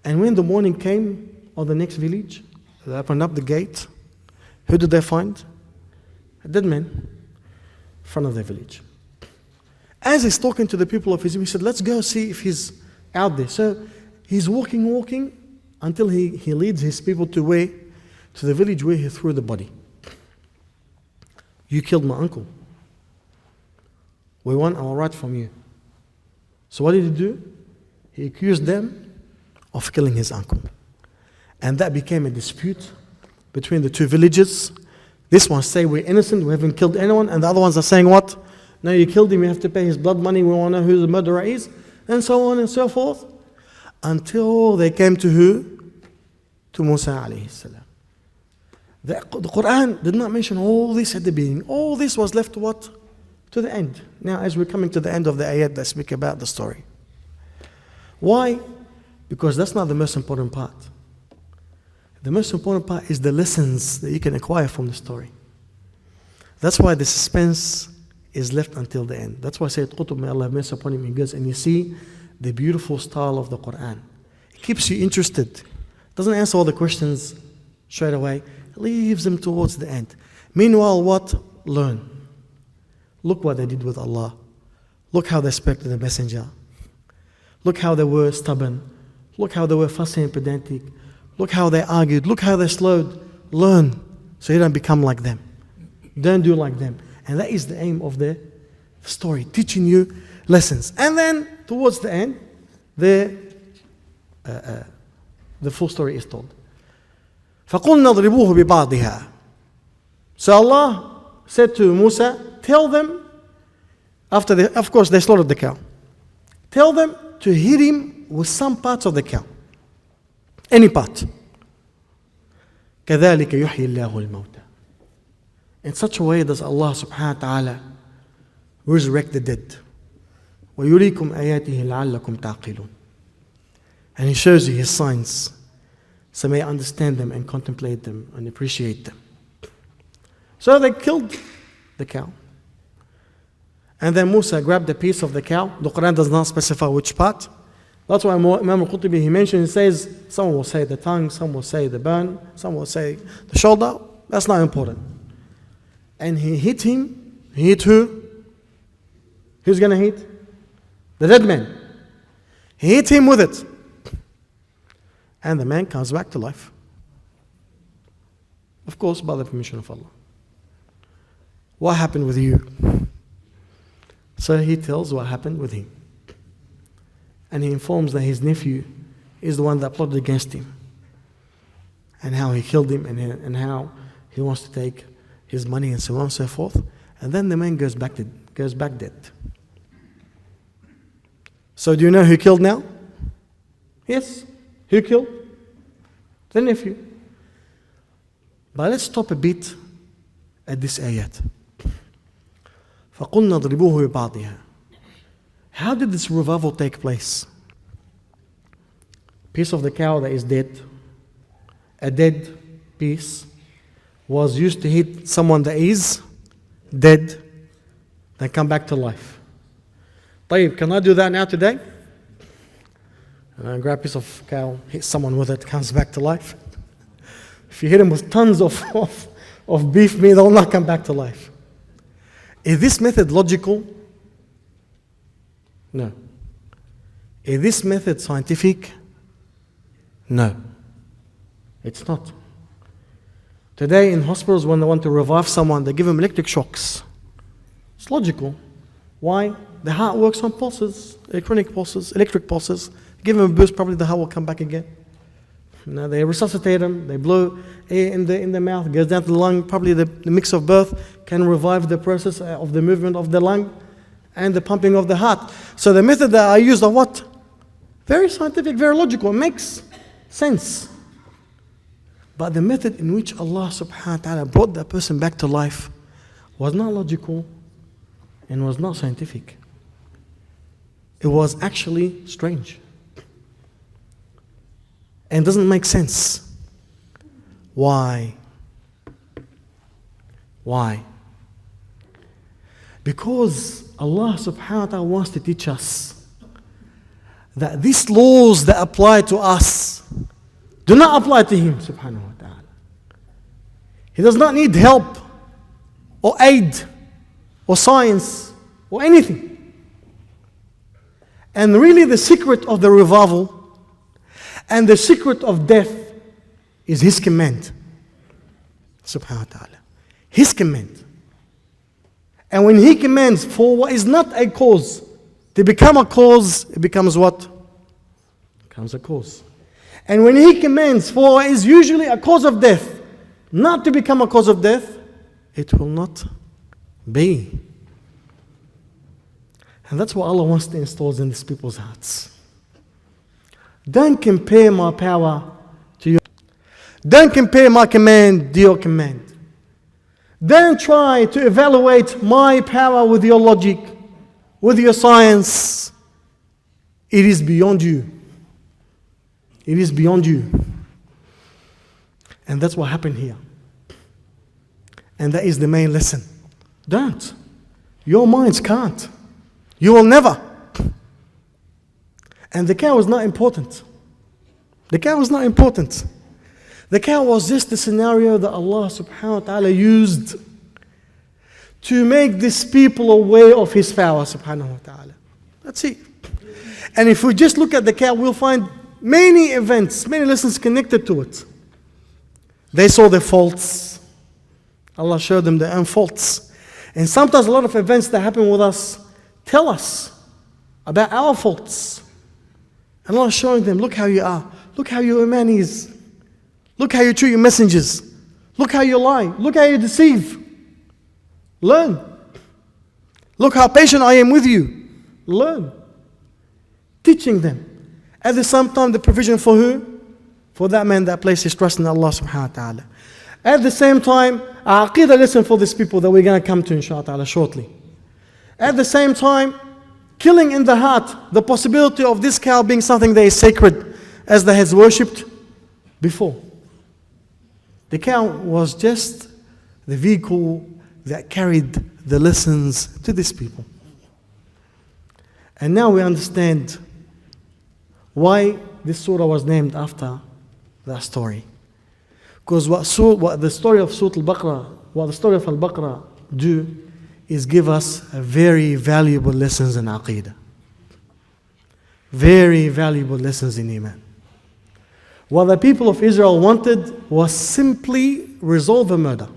And when the morning came on the next village, they opened up the gate. Who did they find? A dead man in front of their village. As he's talking to the people of his village, he said, let's go see if he's out there. So he's walking until he leads his people to the village where he threw the body. You killed my uncle. We want our right from you. So what did he do? He accused them of killing his uncle. And that became a dispute between the two villages. This one say we're innocent, we haven't killed anyone, and the other ones are saying what? No, you killed him, you have to pay his blood money, we want to know who the murderer is, and so on and so forth. Until they came to who? To Musa alayhi salam. The Quran did not mention all this at the beginning. All this was left to what? To the end. Now, as we're coming to the end of the ayat that speak about the story. Why? Because that's not the most important part. The most important part is the lessons that you can acquire from the story. That's why the suspense is left until the end. That's why Sayyid Qutb, may Allah have mercy upon him, he goes and you see the beautiful style of the Quran. It keeps you interested. Doesn't answer all the questions straight away. It leaves them towards the end. Meanwhile, what? Learn. Look what they did with Allah. Look how they spoke to the messenger. Look how they were stubborn. Look how they were fussy and pedantic. Look how they argued. Look how they slowed. learn so you don't become like them. Don't do like them. And that is the aim of the story, teaching you lessons. And then towards the end, the full story is told. فَقُلْنَا اضْرِبُوهُ بِبَعْضِهَا. So Allah said to Musa, tell them, of course they slaughtered the cow, tell them to hit him with some parts of the cow. Any part. كَذَلِكَ يُحْيِي اللَّهُ الْمَوْتَى. In such a way does Allah subhanahu wa ta'ala resurrect the dead. وَيُرِيكُمْ آيَاتِهِ لَعَلَّكُمْ تَعْقِلُونَ. And He shows you His signs so may understand them and contemplate them and appreciate them. So they killed the cow. And then Musa grabbed a piece of the cow. The Quran does not specify which part. That's why Imam al-Qurtubi, he mentioned, he says, some will say the tongue, some will say the bone, some will say the shoulder. That's not important. And he hit him. He hit who? Who's going to hit? The dead man. He hit him with it. And the man comes back to life. Of course, by the permission of Allah. What happened with you? So he tells what happened with him. And he informs that his nephew is the one that plotted against him. And how he killed him and how he wants to take his money and so on and so forth. And then the man goes back dead. So do you know who killed now? Yes. Who killed? The nephew. But let's stop a bit at this ayat. فَقُلْنَا اضْرِبُوهُ بِبَعْضِهَا. How did this revival take place? Piece of the cow that is dead, a dead piece, was used to hit someone that is dead, then come back to life. طيب, can I do that now today? Grab a piece of cow, hit someone with it, comes back to life. If you hit him with tons of beef meat, they'll not come back to life. Is this method logical? No. Is this method scientific? No. It's not. Today in hospitals, when they want to revive someone, they give them electric shocks. It's logical. Why? The heart works on pulses, electric pulses. Give them a boost, probably the heart will come back again. Now they resuscitate them, they blow air in the mouth, goes down to the lung. Probably the mix of both can revive the process of the movement of the lung and the pumping of the heart. So the method that I used are what? Very scientific, very logical. It makes sense. But the method in which Allah subhanahu wa ta'ala brought that person back to life was not logical and was not scientific. It was actually strange. And doesn't make sense. Why? Why? Because Allah subhanahu wa ta'ala wants to teach us that these laws that apply to us do not apply to Him subhanahu wa ta'ala. He does not need help or aid or science or anything. And really the secret of the revival and the secret of death is His command. Subhanahu wa ta'ala. His command. And when He commands for what is not a cause to become a cause, it becomes what? It becomes a cause. And when He commands for what is usually a cause of death, not to become a cause of death, it will not be. And that's what Allah wants to install in these people's hearts. Don't compare my power to your. Don't compare my command to your command. Don't try to evaluate my power with your logic, with your science. It is beyond you. It is beyond you. And that's what happened here. And that is the main lesson. Don't. Your minds can't. You will never. And the cow was not important. The cow was not important. The cow was just the scenario that Allah subhanahu wa ta'ala used to make these people aware of His power subhanahu wa ta'ala. That's it. And if we just look at the cow, we'll find many events, many lessons connected to it. They saw their faults. Allah showed them their own faults. And sometimes a lot of events that happen with us tell us about our faults. And Allah is showing them, look how you are. Look how your iman is. Look how you treat your messengers. Look how you lie. Look how you deceive. Learn. Look how patient I am with you. Learn. Teaching them. At the same time, the provision for who? For that man that placed his trust in Allah subhanahu wa ta'ala. At the same time, a aqidah lesson for these people that we're going to come to inshallah shortly. At the same time, killing in the heart the possibility of this cow being something that is sacred as they has worshipped before. The cow was just the vehicle that carried the lessons to these people. And now we understand why this surah was named after that story. Because what the story of Surah Al-Baqara, what the story of Al-Baqara do is give us a very valuable lessons in Aqeedah. Very valuable lessons in Iman. What the people of Israel wanted was simply resolve a murder.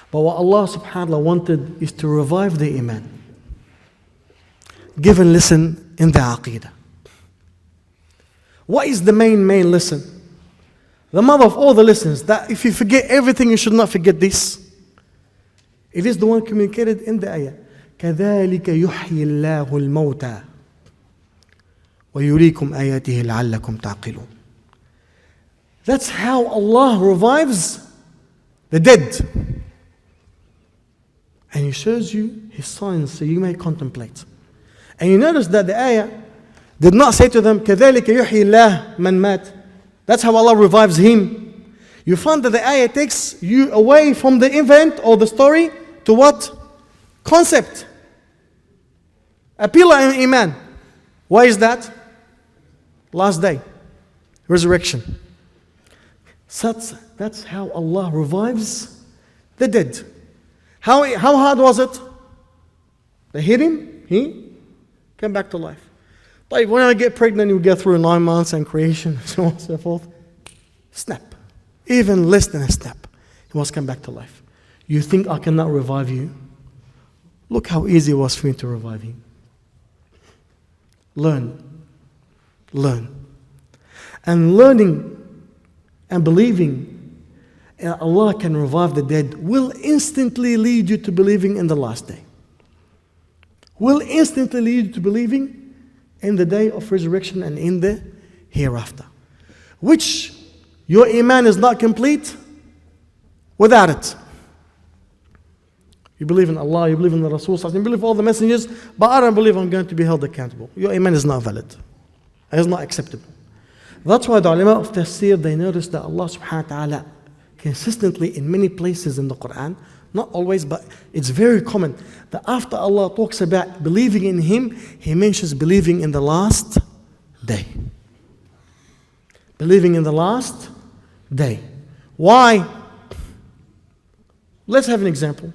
But what Allah subhanahu wa ta'ala wanted is to revive the Iman. Give a lesson in the Aqeedah. What is the main lesson? The mother of all the lessons, that if you forget everything, you should not forget this. It is the one communicated in the ayah. كَذَلِكَ يُحْيِي اللَّهُ الْمَوْتَى وَيُرِيكُمْ آيَاتِهِ لَعَلَّكُمْ تَعْقِلُونَ. That's how Allah revives the dead. And He shows you His signs so you may contemplate. And you notice that the ayah did not say to them, كَذَلِكَ يُحْيِي اللَّهُ مَنْ مَاتَ. That's how Allah revives him. You find that the ayah takes you away from the event or the story to what? Concept. A pillar in Iman. Why is that? Last day. Resurrection. That's how Allah revives the dead. How hard was it? They hit him, he came back to life. Like when I get pregnant, you get through 9 months and creation, so on and so forth. Snap. Even less than a snap. He must come back to life. You think I cannot revive you? Look how easy it was for me to revive him. Learn. Learn. And learning and believing Allah can revive the dead will instantly lead you to believing in the last day. Will instantly lead you to believing in the day of resurrection and in the hereafter. Which your Iman is not complete without it. You believe in Allah, you believe in the Rasul, you believe all the messengers, but I don't believe I'm going to be held accountable. Your Iman is not valid. It is not acceptable. That's why the ulama of tafsir, they notice that Allah subhanahu wa ta'ala consistently in many places in the Quran, not always, but it's very common, that after Allah talks about believing in Him, He mentions believing in the last day. Believing in the last day. Why? Let's have an example.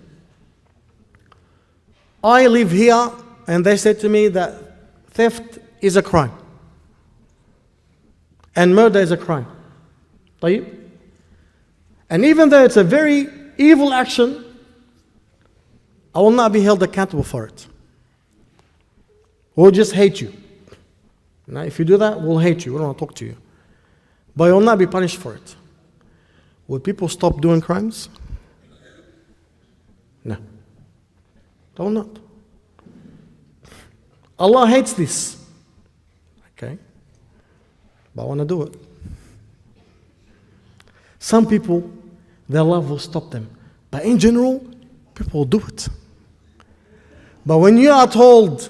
I live here and they said to me that theft is a crime. And murder is a crime. طيب? And even though it's a very evil action, I will not be held accountable for it. We'll just hate you. Now, if you do that, we'll hate you. We don't want to talk to you. But you will not be punished for it. Will people stop doing crimes? No. They will not. Allah hates this. Okay. But I want to do it. Some people, their love will stop them. But in general, people will do it. But when you are told,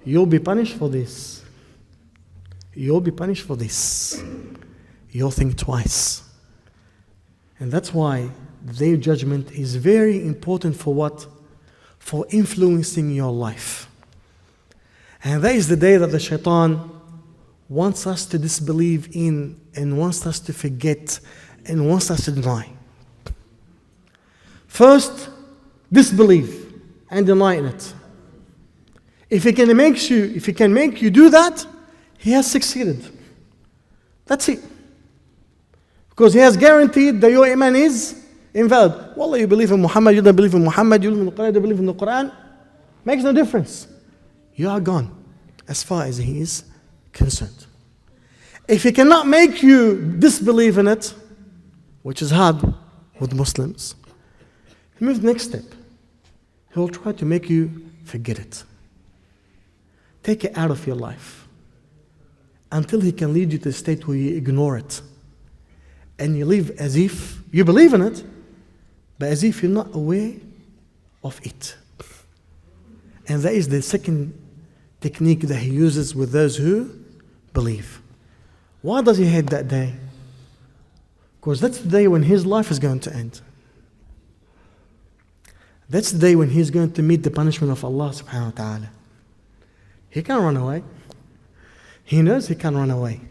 you'll be punished for this, you'll be punished for this, you'll think twice. And that's why their judgment is very important for what? For influencing your life. And that is the day that the shaitan wants us to disbelieve in and wants us to forget and wants us to deny. First, disbelieve and deny in it. If he can make you do that, he has succeeded. That's it. Because he has guaranteed that your iman is invalid. Wallah, you believe in Muhammad, you don't believe in Muhammad, you believe in the Quran, you don't believe in the Quran. Makes no difference. You are gone as far as he is concerned. If he cannot make you disbelieve in it, which is hard with Muslims, he moves the next step. He will try to make you forget it. Take it out of your life until he can lead you to a state where you ignore it. And you live as if you believe in it, but as if you're not aware of it. And that is the second technique that he uses with those who believe. Why does he hate that day? Because that's the day when his life is going to end. That's the day when he's going to meet the punishment of Allah subhanahu wa ta'ala. He can't run away. He knows he can't run away.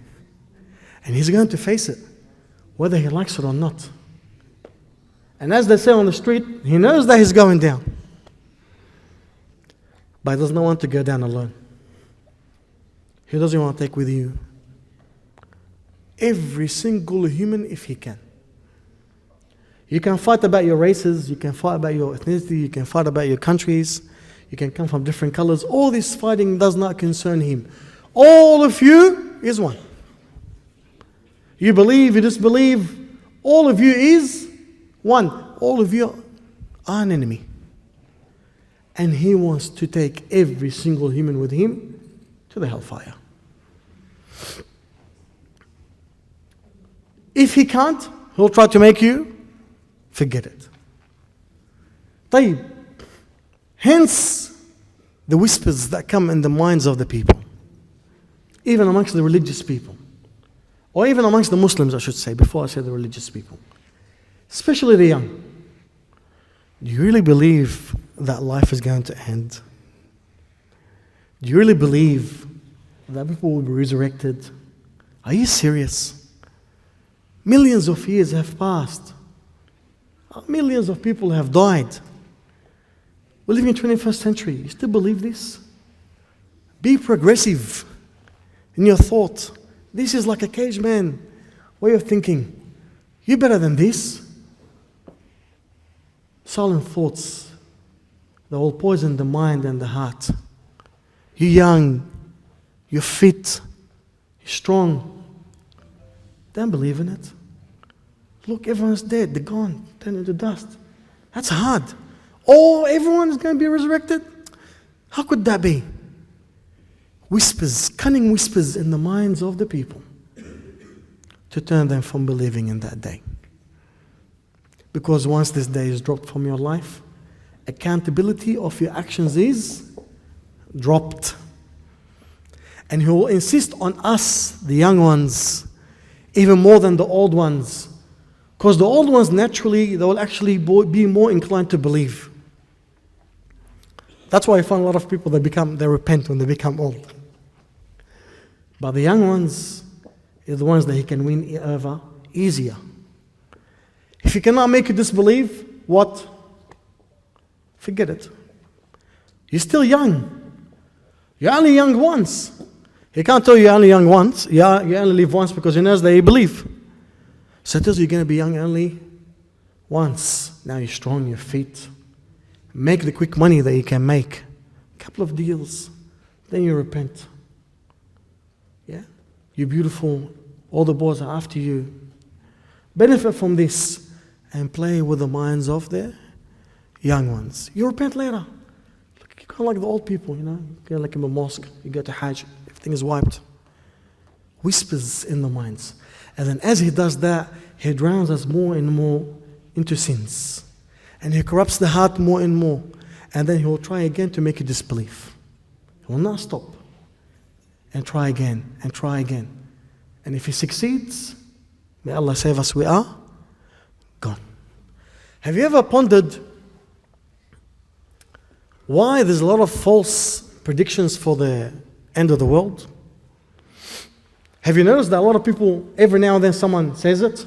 And he's going to face it, whether he likes it or not. And as they say on the street, he knows that he's going down. But he does not want to go down alone. He doesn't want to take with you every single human if he can. You can fight about your races, you can fight about your ethnicity, you can fight about your countries, you can come from different colors. All this fighting does not concern him. All of you is one. You believe, you disbelieve, all of you is one. All of you are an enemy. And he wants to take every single human with him to the hellfire. If he can't, he'll try to make you forget it. طيب. Hence, the whispers that come in the minds of the people, even amongst the religious people, or even amongst the Muslims, I should say, before I say the religious people, especially the young. Do you really believe that life is going to end? Do you really believe that people will be resurrected? Are you serious? Millions of years have passed. Millions of people have died. We live in the 21st century. You still believe this? Be progressive in your thought. This is like a caveman way of thinking. You're better than this. Silent thoughts that will poison the mind and the heart. You're young. You're fit. You're strong. Don't believe in it. Look, everyone's dead. They're gone. Turned into dust. That's hard. Oh, everyone is going to be resurrected? How could that be? Whispers, cunning whispers in the minds of the people to turn them from believing in that day. Because once this day is dropped from your life, accountability of your actions is dropped. And he will insist on us, the young ones, even more than the old ones. Because the old ones, naturally, they will actually be more inclined to believe. That's why I find a lot of people, they repent when they become old. But the young ones are the ones that he can win over easier. If he cannot make you disbelieve, what? Forget it. You're still young. You're only young once. He can't tell you you're only young once. You only live once because he knows that you believe. So it tells you you're going to be young only once. Now you're strong, you're fit. Make the quick money that you can make. A couple of deals. Then you repent. Yeah? You're beautiful. All the boys are after you. Benefit from this and play with the minds of the young ones. You repent later. You're kind of like the old people, you know. You go like in a mosque, you go to Hajj, everything is wiped. Whispers in the minds. And then as he does that, he drowns us more and more into sins. And he corrupts the heart more and more. And then he will try again to make you disbelieve. He will not stop. And try again, and try again. And if he succeeds, may Allah save us, we are gone. Have you ever pondered why there's a lot of false predictions for the end of the world? Have you noticed that a lot of people, every now and then someone says it?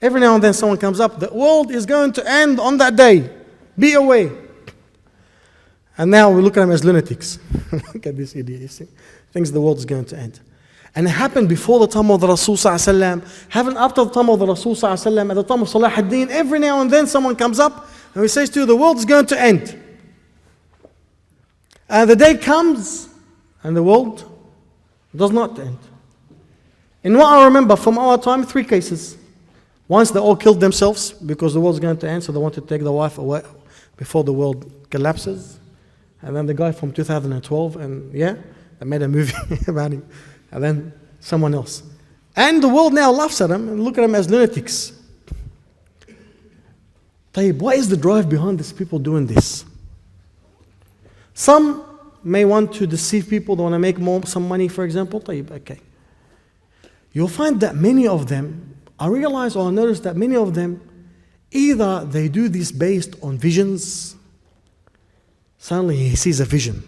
Every now and then someone comes up, the world is going to end on that day. Be away. And now we look at them as lunatics. Look at this idiot, you see. Thinks the world is going to end. And it happened before the time of the Rasul sallallahu alaihi wasallam, happened after the time of the Rasul sallallahu alaihi wasallam, at the time of Salah ad-Din. Every now and then someone comes up and he says to you, the world is going to end. And the day comes and the world does not end. In what I remember from our time, 3 cases. Once they all killed themselves because the world's going to end, so they want to take the wife away before the world collapses. And then the guy from 2012, and they made a movie about him. And then someone else. And the world now laughs at them and look at them as lunatics. Tayyib, what is the drive behind these people doing this? Some may want to deceive people, they want to make some money, for example. Tayyib, okay. You'll find that many of them, I realize or I notice that many of them, either they do this based on visions. Suddenly he sees a vision.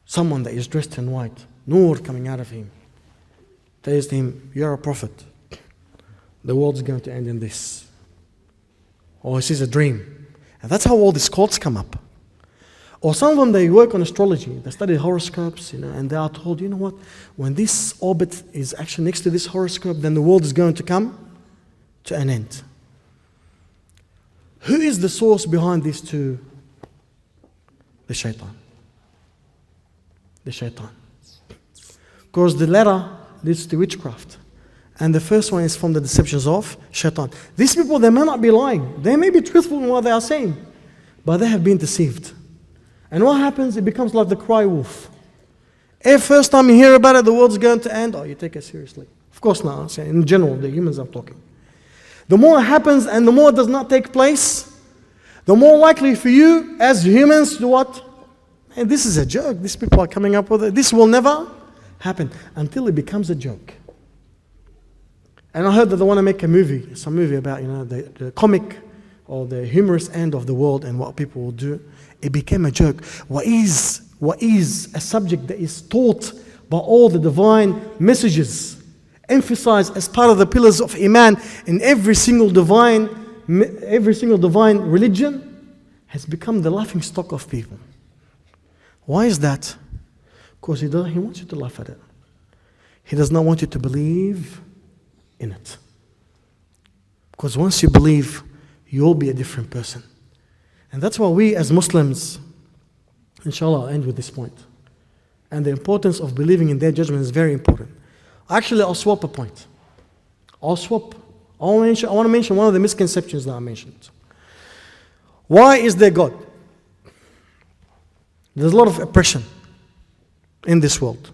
Someone that is dressed in white, Noor coming out of him. Tells him, you're a prophet. The world's going to end in this. Or he sees a dream. And that's how all these cults come up. Or some of them, they work on astrology. They study horoscopes, and they are told, you know what? When this orbit is actually next to this horoscope, then the world is going to come to an end. Who is the source behind these two? The shaitan. The shaitan. Because the latter leads to witchcraft. And the first one is from the deceptions of shaitan. These people, they may not be lying. They may be truthful in what they are saying. But they have been deceived. And what happens? It becomes like the cry wolf. Every first time you hear about it, the world's going to end. You take it seriously. Of course not. In general, the humans are talking. The more it happens and the more it does not take place, the more likely for you as humans to what? And this is a joke. These people are coming up with it. This will never happen until it becomes a joke. And I heard that they want to make some movie about the comic or the humorous end of the world and what people will do. It became a joke. What is a subject that is taught by all the divine messages, emphasized as part of the pillars of Iman in every single divine religion, has become the laughing stock of people. Why is that? Because he wants you to laugh at it. He does not want you to believe in it. Because once you believe, you'll be a different person. And that's why we as Muslims, inshallah, I'll end with this point. And the importance of believing in their judgment is very important. Actually, I'll swap a point. I want to mention one of the misconceptions that I mentioned. Why is there God? There's a lot of oppression in this world.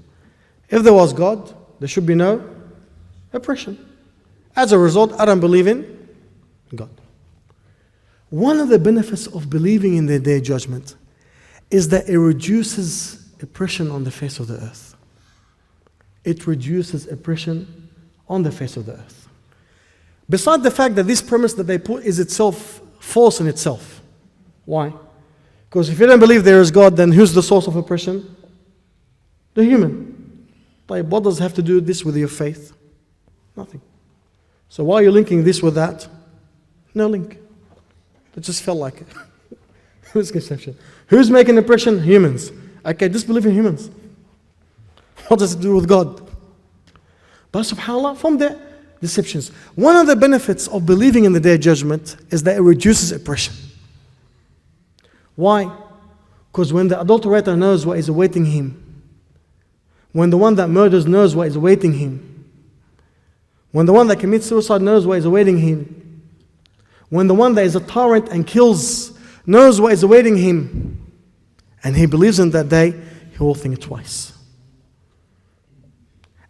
If there was God, there should be no oppression. As a result, I don't believe in God. One of the benefits of believing in the Day of Judgment is that it reduces oppression on the face of the earth. It reduces oppression on the face of the earth. Besides the fact that this premise that they put is itself false in itself. Why? Because if you don't believe there is God, then who's the source of oppression? The human. Like, what does it have to do this with your faith? Nothing. So why are you linking this with that? No link. It just felt like it. Misconception. Who's making oppression? Humans. Okay, disbelieve in humans. What does it do with God? But subhanAllah, from the deceptions. One of the benefits of believing in the Day of Judgment is that it reduces oppression. Why? Because when the adulterator knows what is awaiting him, when the one that murders knows what is awaiting him, when the one that commits suicide knows what is awaiting him, when the one that is a tyrant and kills knows what is awaiting him, and he believes in that day, he will think twice.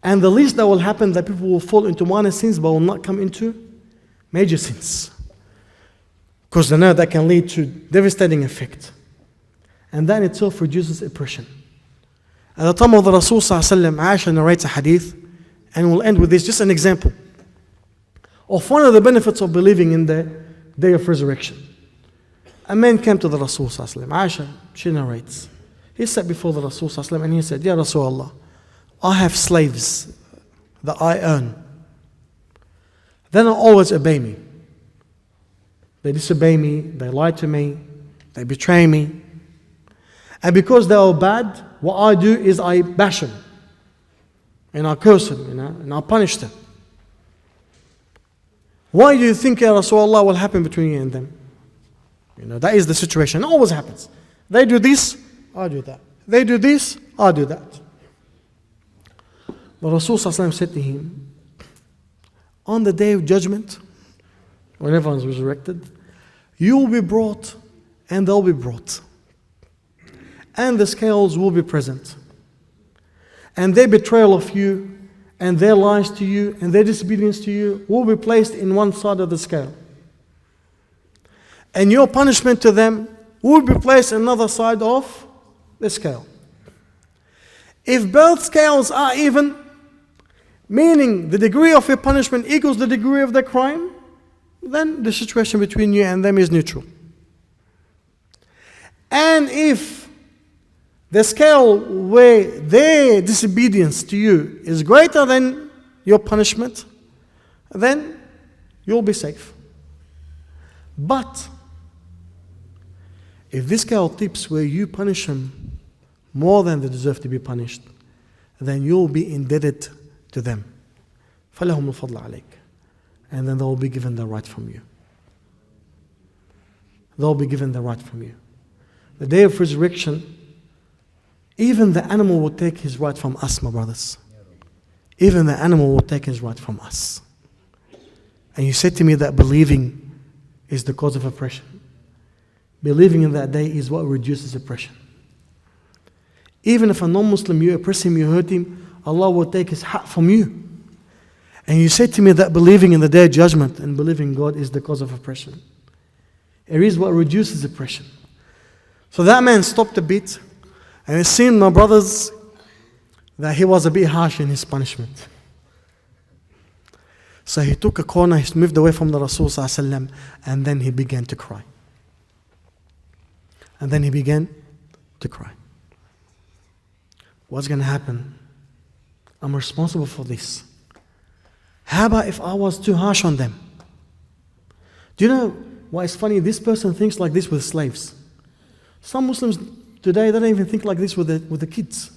And the least that will happen, that people will fall into minor sins but will not come into major sins. Because they know that can lead to devastating effect. And that in itself reduces oppression. At the time of the Rasul sallallahu alaihi wasallam, Aisha narrates a hadith, and we'll end with this, just an example of one of the benefits of believing in the day of resurrection. A man came to the Rasul sallallahu alaihi wasallam. Aisha, she narrates. He sat before the Rasul sallallahu alaihi wasallam and he said, Ya Rasulullah, I have slaves that I earn. They don't always obey me. They disobey me, they lie to me, they betray me. And because they are bad, what I do is I bash them. and I'll curse him, and I'll punish them. Why do you think, Ya Rasulullah, will happen between you and them? That is the situation. It always happens. They do this, I do that. They do this, I do that. But Rasul said to him, on the day of judgment, when everyone's resurrected, you will be brought and they'll be brought. And the scales will be present. And their betrayal of you and their lies to you and their disobedience to you will be placed in one side of the scale. And your punishment to them will be placed on another side of the scale. If both scales are even, meaning the degree of your punishment equals the degree of the crime, then the situation between you and them is neutral. And if the scale where their disobedience to you is greater than your punishment, then you'll be safe. But if this scale tips where you punish them more than they deserve to be punished, then you'll be indebted to them. فَلَهُمُ الْفَضْلَ عَلَيْكَ. And then they'll be given the right from you. They'll be given the right from you. The day of resurrection, even the animal will take his right from us, my brothers. Even the animal will take his right from us. And you said to me that believing is the cause of oppression. Believing in that day is what reduces oppression. Even if a non-Muslim, you oppress him, you hurt him, Allah will take his haq from you. And you said to me that believing in the day of judgment and believing in God is the cause of oppression. It is what reduces oppression. So that man stopped a bit, and it seemed, my brothers, that he was a bit harsh in his punishment. So he took a corner, he moved away from the Rasul ﷺ, and then he began to cry. And then he began to cry. What's going to happen? I'm responsible for this. How about if I was too harsh on them? Do you know why it's funny? This person thinks like this with slaves. Some Muslims today, they don't even think like this with the kids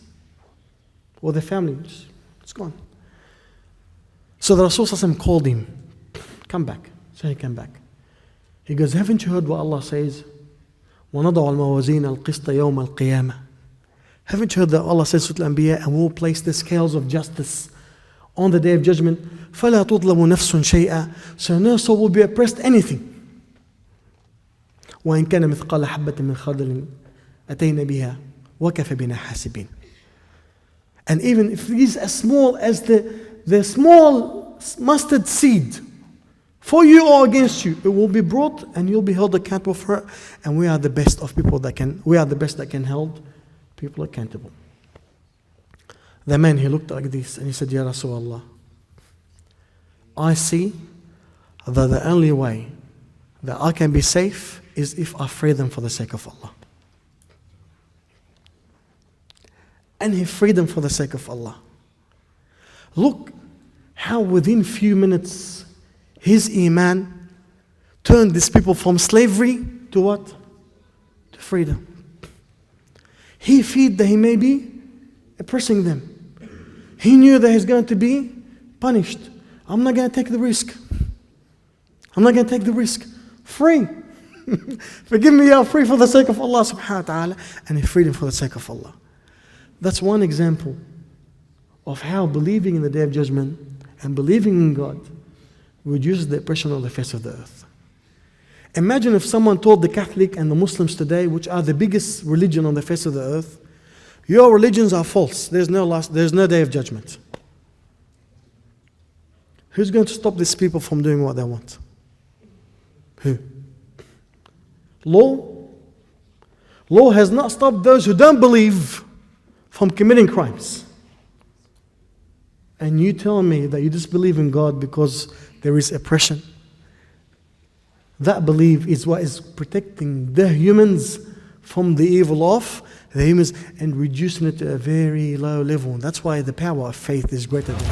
or their families. It's gone. So the Rasul ﷺ called him. Come back. So he came back. He goes, haven't you heard what Allah says? وَنَضَعُ الْمَوَازِينَ الْقِسْطَ يَوْمَ الْقِيَامَةِ. Haven't you heard that Allah says, Surah Al-Anbiya, and we'll place the scales of justice on the day of judgment. فَلَا تُظْلَمُ نَفْسٌ شَيْئًا. So no soul will be oppressed anything. وَإِنْ كَانَ مِثْقَالَ حَبَّةٍ مِّنْ خَردَلٍ أَتَيْنَا بِهَا وَكَفَى بِنَا حَاسِبِينَ. And even if it is as small as the small mustard seed, for you or against you, it will be brought and you'll be held accountable for it. And we are the best of people that can hold people accountable. The man, he looked like this and he said, Ya Rasulullah, I see that the only way that I can be safe is if I free them for the sake of Allah. And he freed them for the sake of Allah. Look how within few minutes his iman turned these people from slavery to what? To freedom. He feared that he may be oppressing them. He knew that he's going to be punished. I'm not going to take the risk. I'm not going to take the risk. Free. Forgive me, I'm free for the sake of Allah subhanahu wa ta'ala. And he freed him for the sake of Allah. That's one example of how believing in the Day of Judgment and believing in God reduces the oppression on the face of the earth. Imagine if someone told the Catholic and the Muslims today, which are the biggest religion on the face of the earth, your religions are false. There's no Day of Judgment. Who's going to stop these people from doing what they want? Who? Law? Law has not stopped those who don't believe from committing crimes. And you tell me that you disbelieve in God because there is oppression. That belief is what is protecting the humans from the evil of the humans and reducing it to a very low level. That's why the power of faith is greater than